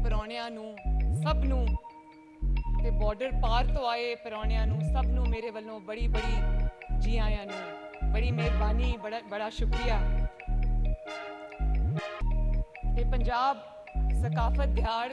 ਪਰੌਣਿਆਂ ਨੂੰ ਸਭ ਨੂੰ ਤੇ ਬਾਰਡਰ ਪਾਰ ਤੋਂ ਆਏ ਪਰੌਣਿਆਂ ਨੂੰ ਸਭ ਨੂੰ ਮੇਰੇ ਵੱਲੋਂ ਬੜੀ ਬੜੀ ਜੀ ਆਇਆਂ ਨੂੰ, ਬੜੀ ਮਿਹਰਬਾਨੀ, ਬੜਾ ਸ਼ੁਕਰੀਆ। ਤੇ ਪੰਜਾਬ ਸਕਾਫਤ ਦਿਹਾੜ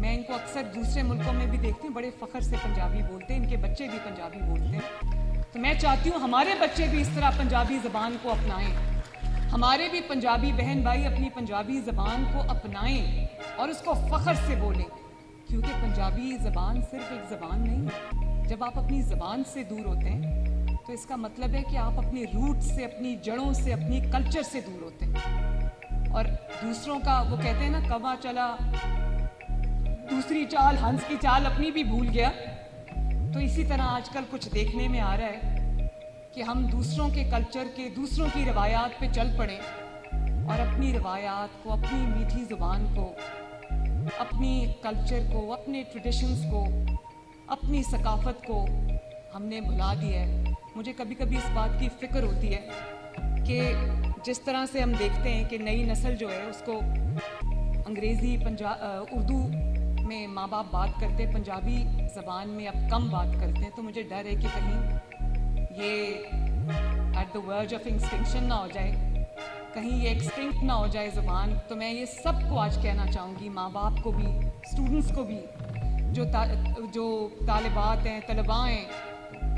میں ان کو اکثر دوسرے ملکوں میں بھی دیکھتی ہوں, بڑے فخر سے پنجابی بولتے ہیں, ان کے بچے بھی پنجابی بولتے ہیں. تو میں چاہتی ہوں ہمارے بچے بھی اس طرح پنجابی زبان کو اپنائیں, ہمارے بھی پنجابی بہن بھائی اپنی پنجابی زبان کو اپنائیں اور اس کو فخر سے بولیں, کیونکہ پنجابی زبان صرف ایک زبان نہیں ہے. جب آپ اپنی زبان سے دور ہوتے ہیں تو اس کا مطلب ہے کہ آپ اپنی روٹ سے, اپنی جڑوں سے, اپنی کلچر سے دور ہوتے ہیں. اور دوسروں کا وہ کہتے ہیں نا, کوا چلا دوسری چال, ہنس کی چال اپنی بھی بھول گیا. تو اسی طرح آج کل کچھ دیکھنے میں آ رہا ہے کہ ہم دوسروں کے کلچر کے, دوسروں کی روایات پہ چل پڑیں اور اپنی روایات کو, اپنی میٹھی زبان کو, اپنی کلچر کو, اپنے ٹریڈیشنز کو, اپنی ثقافت کو ہم نے بھلا دیا ہے. مجھے کبھی کبھی اس بات کی فکر ہوتی ہے کہ جس طرح سے ہم دیکھتے ہیں کہ نئی نسل جو ہے اس کو انگریزی, اردو میں ماں باپ بات کرتے, پنجابی زبان میں اب کم بات کرتے ہیں. تو مجھے ڈر ہے کہ کہیں یہ ایٹ دا ورج آف ایکسٹنکشن نہ ہو جائے, کہیں یہ ایکسٹنکٹ نہ ہو جائے زبان. تو میں یہ سب کو آج کہنا چاہوں گی, ماں باپ کو بھی, اسٹوڈنٹس کو بھی, جو طالبات ہیں, طلباء ہیں,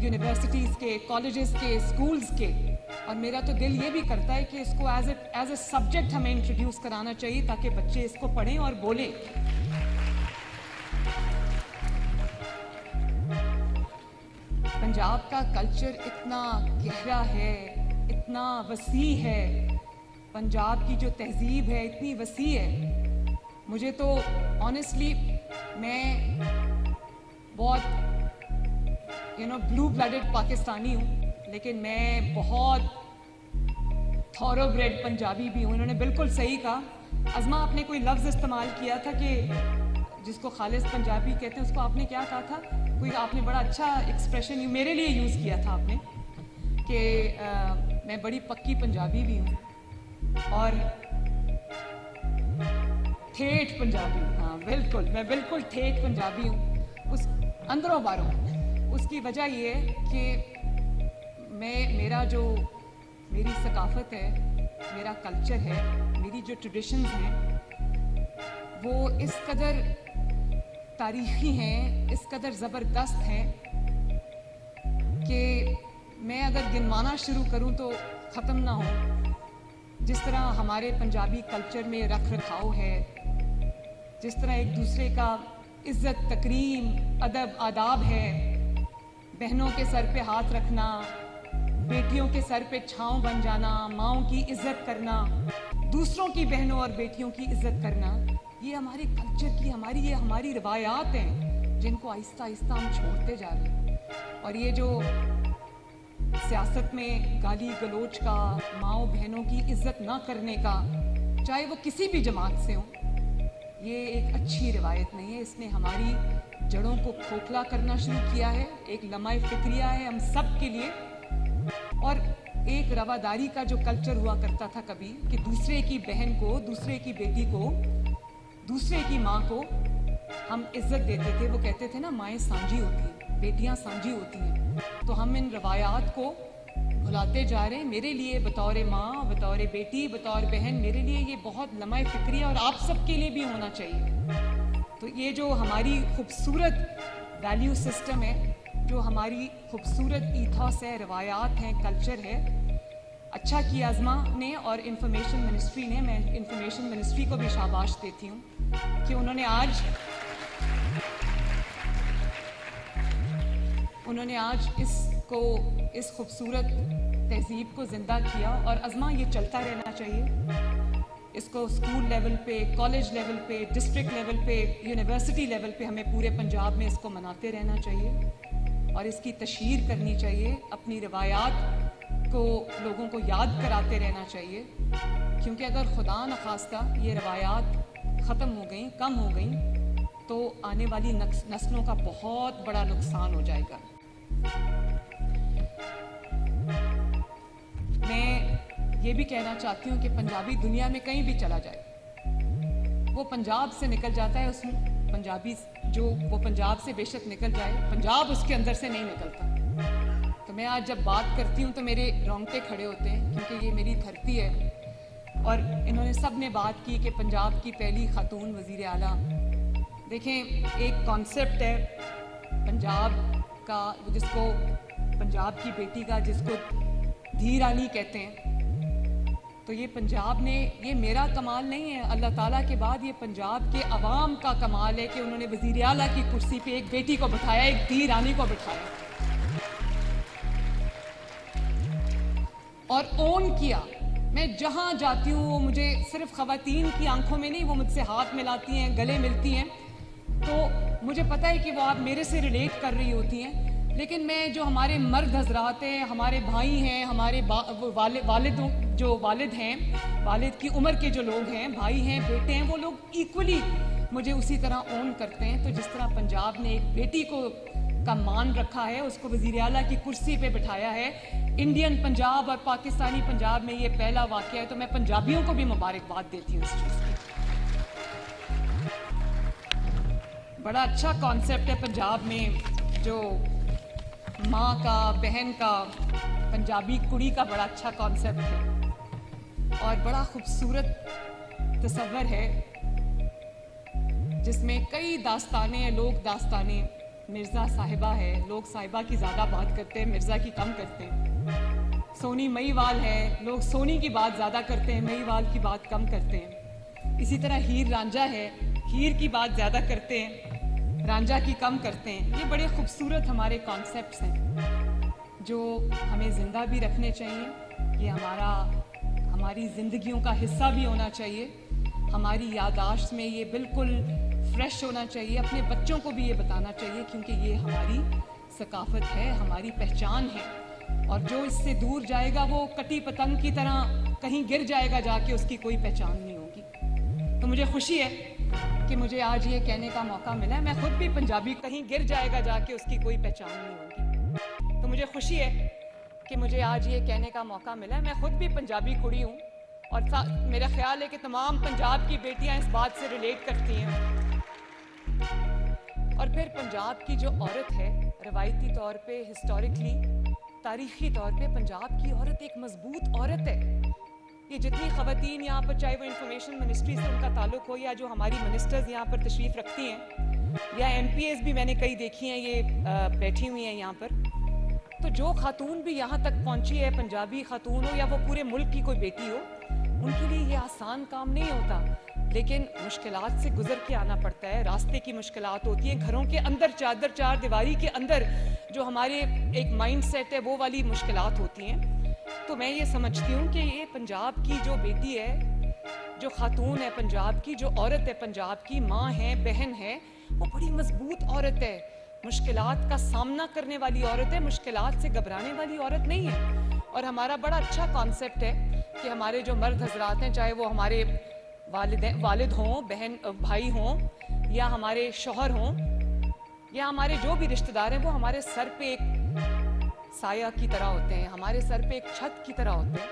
یونیورسٹیز کے, کالجز کے, اسکولز کے. اور میرا تو دل یہ بھی کرتا ہے کہ اس کو ایز اے سبجیکٹ ہمیں انٹروڈیوس کرانا چاہیے تاکہ بچے اس کو پڑھیں اور بولیں. پنجاب کا کلچر اتنا گہرا ہے, اتنا وسیع ہے, پنجاب کی جو تہذیب ہے اتنی وسیع ہے. مجھے تو آنیسٹلی میں بہت بلو بلڈڈ پاکستانی ہوں, لیکن میں بہت تھورو بریڈ پنجابی بھی ہوں. انہوں نے بالکل صحیح کہا. ازما, آپ نے کوئی لفظ استعمال کیا تھا کہ جس کو خالص پنجابی کہتے ہیں, اس کو آپ نے کیا کہا تھا؟ کوئی آپ نے بڑا اچھا ایکسپریشن میرے لیے یوز کیا تھا آپ نے, کہ میں بڑی پکی پنجابی بھی ہوں اور ٹھیٹھ پنجابی. ہاں بالکل, میں بالکل ٹھیٹھ پنجابی ہوں, اس اندروں باروں. اس کی وجہ یہ ہے کہ میری ثقافت ہے, میرا کلچر ہے, میری جو ٹریڈیشنز ہیں وہ اس قدر تاریخی ہیں, اس قدر زبردست ہیں کہ میں اگر گنوانا شروع کروں تو ختم نہ ہو. جس طرح ہمارے پنجابی کلچر میں رکھ رکھاؤ ہے, جس طرح ایک دوسرے کا عزت, تکریم, ادب, آداب ہے, بہنوں کے سر پہ ہاتھ رکھنا, بیٹیوں کے سر پہ چھاؤں بن جانا, ماؤں کی عزت کرنا, دوسروں کی بہنوں اور بیٹیوں کی عزت کرنا, یہ ہمارے کلچر کی, یہ ہماری روایات ہیں جن کو آہستہ آہستہ ہم چھوڑتے جا رہے ہیں. اور یہ جو سیاست میں گالی گلوچ کا, ماؤں بہنوں کی عزت نہ کرنے کا, چاہے وہ کسی بھی جماعت سے ہوں, یہ ایک اچھی روایت نہیں ہے. اس نے ہماری جڑوں کو کھوکھلا کرنا شروع کیا ہے. ایک لمحہ فکریہ ہے ہم سب کے لیے, اور ایک رواداری کا جو کلچر ہوا کرتا تھا کبھی, کہ دوسرے کی بہن کو, دوسرے کی بیٹی کو, دوسرے کی ماں کو ہم عزت دیتے تھے. وہ کہتے تھے نا, مائیں سانجھی ہوتی ہیں, بیٹیاں سانجھی ہوتی ہیں. تو ہم ان روایات کو بھلاتے جا رہے ہیں. میرے لیے بطور ماں, بطور بیٹی, بطور بہن, میرے لیے یہ بہت لمحہ فکریہ, اور آپ سب کے لیے بھی ہونا چاہیے. تو یہ جو ہماری خوبصورت ویلیو سسٹم ہے, جو ہماری خوبصورت ایتھوس ہے, روایات ہیں, کلچر ہے, اچھا کیا ازما نے اور انفارمیشن منسٹری نے. میں انفارمیشن منسٹری کو بھی شاباش دیتی ہوں کہ انہوں نے آج اس خوبصورت تہذیب کو زندہ کیا. اور ازما, یہ چلتا رہنا چاہیے. اس کو اسکول لیول پہ, کالج لیول پہ, ڈسٹرکٹ لیول پہ, یونیورسٹی لیول پہ ہمیں پورے پنجاب میں اس کو مناتے رہنا چاہیے اور اس کی تشہیر کرنی چاہیے. اپنی روایات کو لوگوں کو یاد کراتے رہنا چاہیے, کیونکہ اگر خدا نخواستہ یہ روایات ختم ہو گئیں, کم ہو گئیں, تو آنے والی نسلوں کا بہت بڑا نقصان ہو جائے گا. میں یہ بھی کہنا چاہتی ہوں کہ پنجابی دنیا میں کہیں بھی چلا جائے, وہ پنجاب سے نکل جاتا ہے. اس پنجابی وہ پنجاب سے بے شک نکل جائے, پنجاب اس کے اندر سے نہیں نکلتا. تو میں آج جب بات کرتی ہوں تو میرے رونگٹے کھڑے ہوتے ہیں, کیونکہ یہ میری دھرتی ہے. اور انہوں نے سب نے بات کی کہ پنجاب کی پہلی خاتون وزیر اعلیٰ دیکھیں ایک کانسیپٹ ہے پنجاب کا جس کو پنجاب کی بیٹی کا جس کو دھی رانی کہتے ہیں. تو یہ پنجاب نے یہ میرا کمال نہیں ہے, اللہ تعالیٰ کے بعد یہ پنجاب کے عوام کا کمال ہے کہ انہوں نے وزیر اعلیٰ کی کرسی پہ ایک بیٹی کو بٹھایا, ایک دھی رانی کو بٹھایا اور اون کیا. میں جہاں جاتی ہوں وہ مجھے صرف خواتین کی آنکھوں میں نہیں, وہ مجھ سے ہاتھ ملاتی ہیں, گلے ملتی ہیں, تو مجھے پتہ ہے کہ وہ آپ میرے سے ریلیٹ کر رہی ہوتی ہیں. لیکن میں جو ہمارے مرد حضرات ہیں, ہمارے بھائی ہیں, ہمارے والد ہیں, والد کی عمر کے جو لوگ ہیں, بھائی ہیں, بیٹے ہیں, وہ لوگ ایکولی مجھے اسی طرح اون کرتے ہیں. تو جس طرح پنجاب نے ایک بیٹی کا مان رکھا ہے, اس کو وزیر اعلیٰ کی کرسی پہ بٹھایا ہے, انڈین پنجاب اور پاکستانی پنجاب میں یہ پہلا واقعہ ہے. تو میں پنجابیوں کو بھی مبارکباد دیتی ہوں اس چیز کی. بڑا اچھا کانسیپٹ ہے پنجاب میں, جو ماں کا, بہن کا, پنجابی کڑی کا بڑا اچھا کانسیپٹ ہے اور بڑا خوبصورت تصور ہے جس میں کئی داستانیں ہیں, لوک داستانیں. مرزا صاحبہ ہے, لوگ صاحبہ کی زیادہ بات کرتے ہیں, مرزا کی کم کرتے ہیں. سونی مئی وال ہے, لوگ سونی کی بات زیادہ کرتے ہیں, مئی وال کی بات کم کرتے ہیں. اسی طرح ہیر رانجھا ہے, ہیر کی بات زیادہ کرتے ہیں, رانجھا کی کم کرتے ہیں. یہ بڑے خوبصورت ہمارے کانسیپٹس ہیں جو ہمیں زندہ بھی رکھنے چاہیے. یہ ہماری زندگیوں کا حصہ بھی ہونا چاہیے, ہماری یادداشت میں یہ بالکل فریش ہونا چاہیے. اپنے بچوں کو بھی یہ بتانا چاہیے کیونکہ یہ ہماری ثقافت ہے, ہماری پہچان ہے. اور جو اس سے دور جائے گا وہ کٹی پتنگ کی طرح کہیں گر جائے گا, جا کے اس کی کوئی پہچان نہیں ہوگی. تو مجھے خوشی ہے کہ مجھے آج یہ کہنے کا موقع ملا ہے. میں خود بھی پنجابی, کہیں گر جائے گا جا کے اس کی کوئی پہچان نہیں ہوگی. تو مجھے خوشی ہے کہ مجھے آج یہ کہنے کا موقع ملا ہے. میں خود بھی پنجابی کڑی ہوں اور میرا خیال ہے کہ تمام پنجاب کی بیٹیاں اس بات سے ریلیٹ کرتی ہیں. اور پھر پنجاب کی جو عورت ہے, روایتی طور پہ, ہسٹوریکلی, تاریخی طور پہ پنجاب کی عورت ایک مضبوط عورت ہے. یہ جتنی خواتین یہاں پر, چاہے وہ انفارمیشن منسٹری سے ان کا تعلق ہو یا جو ہماری منسٹرز یہاں پر تشریف رکھتی ہیں یا ایم پی ایز بھی میں نے کئی دیکھی ہیں, یہ بیٹھی ہوئی ہیں یہاں پر. تو جو خاتون بھی یہاں تک پہنچی ہے, پنجابی خاتون ہو یا وہ پورے ملک کی کوئی بیٹی ہو, ان کے لیے یہ آسان کام نہیں ہوتا. لیکن مشکلات سے گزر کے آنا پڑتا ہے. راستے کی مشکلات ہوتی ہیں, گھروں کے اندر چار دیواری کے اندر جو ہمارے ایک مائنڈ سیٹ ہے وہ والی مشکلات ہوتی ہیں. تو میں یہ سمجھتی ہوں کہ یہ پنجاب کی جو بیٹی ہے, جو خاتون ہے پنجاب کی, جو عورت ہے پنجاب کی, ماں ہے, بہن ہے, وہ بڑی مضبوط عورت ہے, مشکلات کا سامنا کرنے والی عورت ہے, مشکلات سے گھبرانے والی عورت نہیں ہے. اور ہمارا بڑا اچھا کانسیپٹ ہے کہ ہمارے جو مرد حضرات ہیں, چاہے وہ ہمارے والد ہوں, بہن بھائی ہوں, یا ہمارے شوہر ہوں, یا ہمارے جو بھی رشتہ دار ہیں, وہ ہمارے سر پہ ایک سایہ کی طرح ہوتے ہیں, ہمارے سر پہ ایک چھت کی طرح ہوتے ہیں.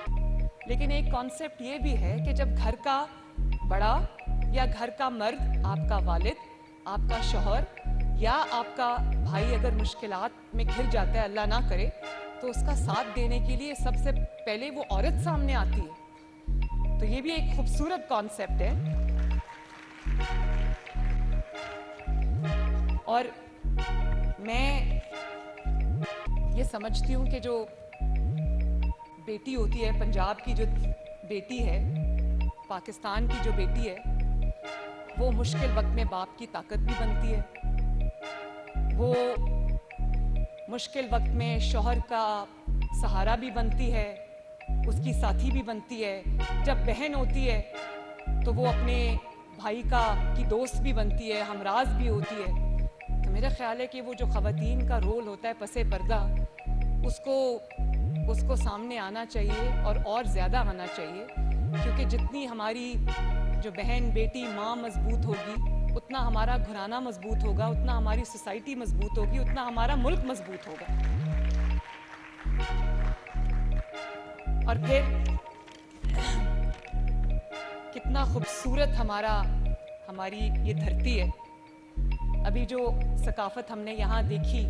لیکن ایک کانسیپٹ یہ بھی ہے کہ جب گھر کا بڑا یا گھر کا مرد, آپ کا والد, آپ کا شوہر یا آپ کا بھائی اگر مشکلات میں گھر جاتا ہے, اللہ نہ کرے, تو اس کا ساتھ دینے کے لیے سب سے پہلے وہ عورت سامنے آتی ہے. تو یہ بھی ایک خوبصورت کانسیپٹ ہے. اور میں یہ سمجھتی ہوں کہ جو بیٹی ہوتی ہے, پنجاب کی جو بیٹی ہے, پاکستان کی جو بیٹی ہے, وہ مشکل وقت میں باپ کی طاقت بھی بنتی ہے. وہ مشکل وقت میں شوہر کا سہارا بھی بنتی ہے, اس کی ساتھی بھی بنتی ہے. جب بہن ہوتی ہے تو وہ اپنے بھائی کی دوست بھی بنتی ہے, ہمراز بھی ہوتی ہے. تو میرا خیال ہے کہ وہ جو خواتین کا رول ہوتا ہے پس پردہ, اس کو سامنے آنا چاہیے اور زیادہ آنا چاہیے. کیونکہ جتنی ہماری جو بہن, بیٹی, ماں مضبوط ہوگی, اتنا ہمارا گھرانہ مضبوط ہوگا, اتنا ہماری سوسائٹی مضبوط ہوگی, اتنا ہمارا ملک مضبوط ہوگا. اور پھر کتنا خوبصورت ہماری یہ دھرتی ہے. ابھی جو ثقافت ہم نے یہاں دیکھی,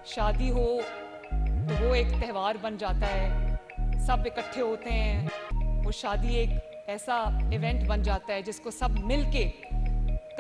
شادی ہو تو وہ ایک تہوار بن جاتا ہے, سب اکٹھے ہوتے ہیں, وہ شادی ایک ایسا ایونٹ بن جاتا ہے جس کو سب مل کے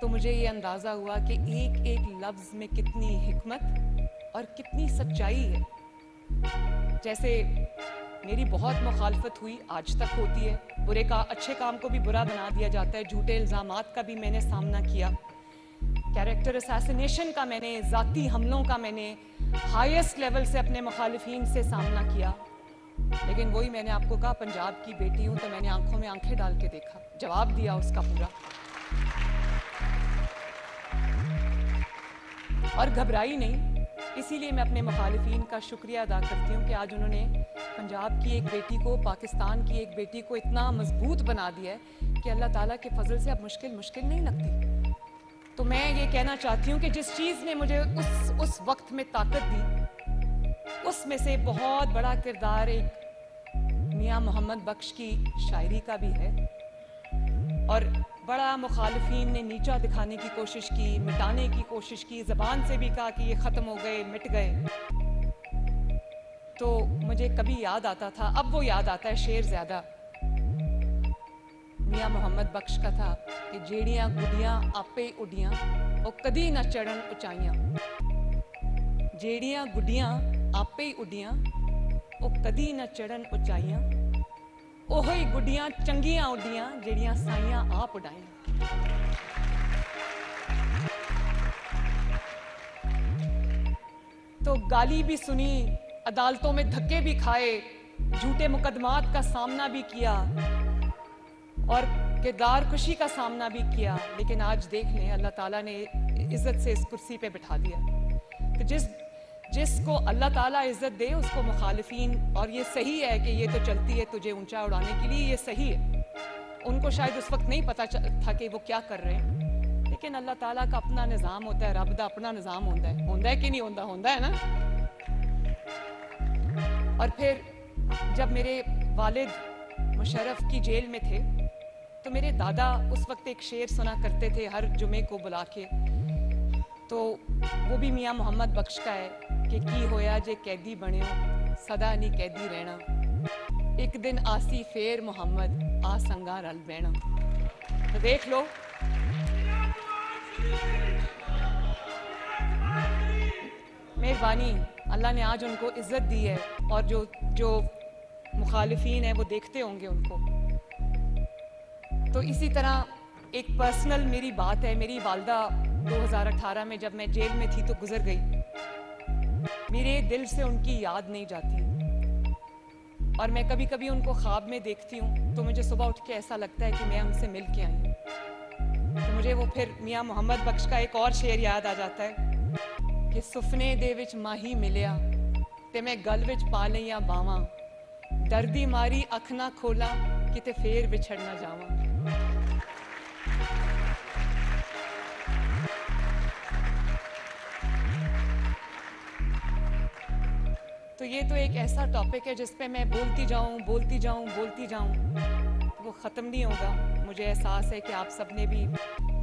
تو مجھے یہ اندازہ ہوا کہ ایک ایک لفظ میں کتنی حکمت اور کتنی سچائی ہے. جیسے میری بہت مخالفت ہوئی، آج تک ہوتی ہے، اچھے کام کو بھی برا بنا دیا جاتا ہے، جھوٹے الزامات کا بھی میں نے سامنا کیا، کیریکٹر اسیسینیشن کا میں نے، ذاتی حملوں کا میں نے ہائیسٹ لیول سے اپنے مخالفین سے سامنا کیا. لیکن وہی میں نے آپ کو کہا، پنجاب کی بیٹی ہوں تو میں نے آنکھوں میں آنکھیں ڈال کے دیکھا، جواب دیا اس کا پورا، اور گھبرائی نہیں. اسی لیے میں اپنے مخالفین کا شکریہ ادا کرتی ہوں کہ آج انہوں نے پنجاب کی ایک بیٹی کو، پاکستان کی ایک بیٹی کو اتنا مضبوط بنا دیا ہے کہ اللہ تعالیٰ کے فضل سے اب مشکل نہیں لگتی. تو میں یہ کہنا چاہتی ہوں کہ جس چیز نے مجھے اس وقت میں طاقت دی، اس میں سے بہت بڑا کردار ایک میاں محمد بخش کی شاعری کا بھی ہے. اور بڑا مخالفین نے نیچا دکھانے کی کوشش کی، مٹانے کی کوشش کی، زبان سے بھی کہا کہ یہ ختم ہو گئے، مٹ گئے. تو مجھے کبھی یاد آتا تھا، اب وہ یاد آتا ہے شعر زیادہ، میاں محمد بخش کا تھا کہ جیڑیاں گڈیاں آپے اڈیاں او کدی نہ چڑھن اچائیاں. جیڑیاں گڈیاں آپے اڈیاں او کدی نہ چڑھن اچائیاں، اوہی گڈیاں چنگیاں اڈیاں جیڑیاں سائیاں آپ اڈائیاں. تو گالی بھی سنی، عدالتوں میں دھکے بھی کھائے، جھوٹے مقدمات کا سامنا بھی کیا اور کردار کشی کا سامنا بھی کیا. لیکن آج دیکھ لیں، اللہ تعالیٰ نے عزت سے اس کرسی پہ بٹھا دیا. تو جس کو اللہ تعالیٰ عزت دے اس کو مخالفین، اور یہ صحیح ہے کہ یہ تو چلتی ہے تجھے اونچا اڑانے کے لیے، یہ صحیح ہے. ان کو شاید اس وقت نہیں پتہ تھا کہ وہ کیا کر رہے ہیں، لیکن اللہ تعالیٰ کا اپنا نظام ہوتا ہے، رب دا اپنا نظام ہوتا ہے کہ نہیں ہوتا ہے نا. اور پھر جب میرے والد مشرف کی جیل میں تھے تو میرے دادا اس وقت ایک شعر سنا کرتے تھے ہر جمعے کو بلا کے، تو وہ بھی میاں محمد بخش کا ہے کہ کی ہویا جے قیدی بنیو سدا نہیں قیدی رہنا، ایک دن آسی فیر محمد آ سنگا رل بہنا. تو دیکھ لو، مہربانی، اللہ نے آج ان کو عزت دی ہے، اور جو مخالفین ہیں وہ دیکھتے ہوں گے ان کو. تو اسی طرح ایک پرسنل میری بات ہے، میری والدہ 2018 میں جب میں جیل میں تھی تو گزر گئی. میرے دل سے ان کی یاد نہیں جاتی، اور میں کبھی کبھی ان کو خواب میں دیکھتی ہوں تو مجھے صبح اٹھ کے ایسا لگتا ہے کہ میں ان سے مل کے آئی ہوں. تو مجھے وہ پھر میاں محمد بخش کا ایک اور شعر یاد آ جاتا ہے کہ سفنے دے وچ ماہی ملیا تے میں گل وچ پا لیاں باواں، دردی ماری اکھ نہ کھولاں کتے پھر بچھڑ نہ جاواں. تو یہ تو ایک ایسا ٹاپک ہے جس پہ میں بولتی جاؤں، وہ ختم نہیں ہوگا. مجھے احساس ہے کہ آپ سب نے بھی،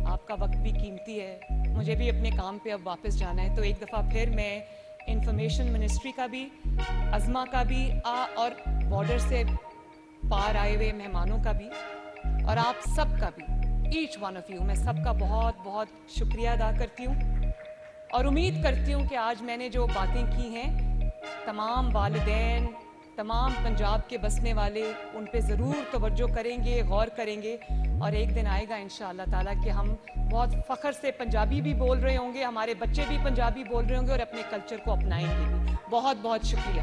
آپ کا وقت بھی قیمتی ہے، مجھے بھی اپنے کام پہ اب واپس جانا ہے. تو ایک دفعہ پھر میں انفارمیشن منسٹری کا بھی، عظما کا بھی، اور بارڈر سے پار آئے ہوئے مہمانوں کا بھی، اور آپ سب کا بھی، ایچ ون آف یو، میں سب کا بہت بہت شکریہ ادا کرتی ہوں. اور امید کرتی ہوں کہ آج میں نے جو باتیں کی ہیں، تمام والدین، تمام پنجاب کے بسنے والے ان پہ ضرور توجہ کریں گے، غور کریں گے، اور ایک دن آئے گا انشاءاللہ تعالیٰ کہ ہم بہت فخر سے پنجابی بھی بول رہے ہوں گے، ہمارے بچے بھی پنجابی بول رہے ہوں گے، اور اپنے کلچر کو اپنائیں گے بھی. بہت بہت شکریہ.